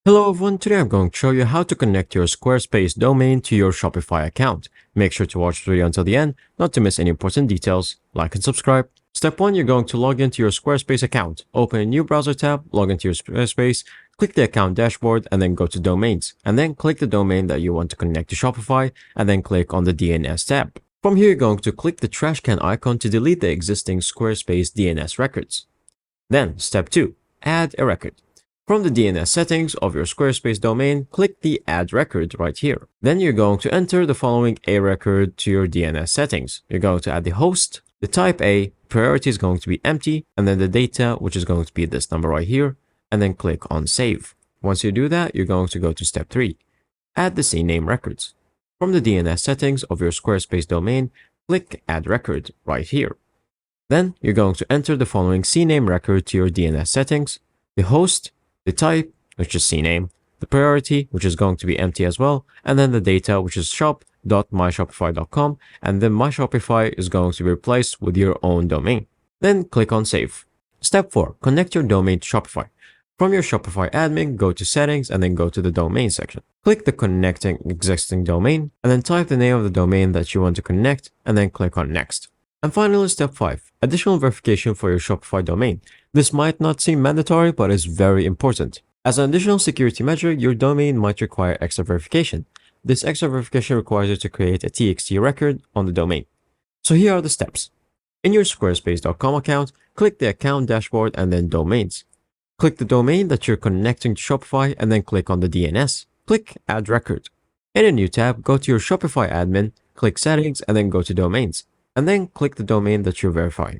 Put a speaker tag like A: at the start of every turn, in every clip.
A: Hello everyone, today I'm going to show you how to connect your Squarespace domain to your Shopify account. Make sure to watch the video until the end, not to miss any important details. Like and subscribe. Step 1, you're going to log into your Squarespace account. Open a new browser tab, log into your Squarespace, click the account dashboard, and then go to domains. And then click the domain that you want to connect to Shopify, and then click on the DNS tab. From here, you're going to click the trash can icon to delete the existing Squarespace DNS records. Then, step 2, add a record. From the DNS settings of your Squarespace domain, click the Add Record right here. Then you're going to enter the following A record to your DNS settings. You're going to add the host, the type A, priority is going to be empty, and then the data, which is going to be this number right here, and then click on Save. Once you do that, you're going to go to step 3. Add the CNAME records. From the DNS settings of your Squarespace domain, click Add Record right here. Then you're going to enter the following CNAME record to your DNS settings, the host, the type, which is CNAME, the priority, which is going to be empty as well, and then the data, which is shop.myshopify.com, and then My Shopify is going to be replaced with your own domain. Then click on Save. Step 4. Connect your domain to Shopify. From your Shopify admin, go to Settings and then go to the Domain section. Click the Connecting Existing Domain, and then type the name of the domain that you want to connect, and then click on Next. And finally, step 5, additional verification for your Shopify domain. This might not seem mandatory, but is very important. As an additional security measure, your domain might require extra verification. This extra verification requires you to create a TXT record on the domain. So here are the steps. In your Squarespace.com account, click the account dashboard and then domains. Click the domain that you're connecting to Shopify and then click on the DNS. Click Add Record. In a new tab, go to your Shopify admin, click Settings and then go to Domains. And then click the domain that you're verifying.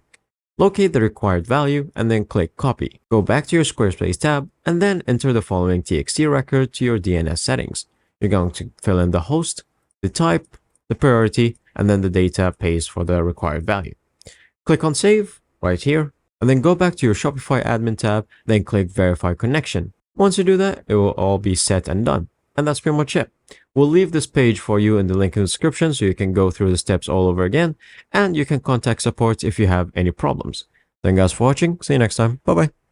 A: Locate the required value and then click Copy. Go back to your Squarespace tab and then enter the following TXT record to your DNS settings. You're going to fill in the host, the type, the priority, and then the data pays for the required value. Click on Save right here, and then go back to your Shopify admin tab, then click Verify Connection. Once you do that, it will all be set and done. And that's pretty much it. We'll leave this page for you in the link in the description so you can go through the steps all over again, and you can contact support if you have any problems. Thank you guys for watching. See you next time. Bye bye.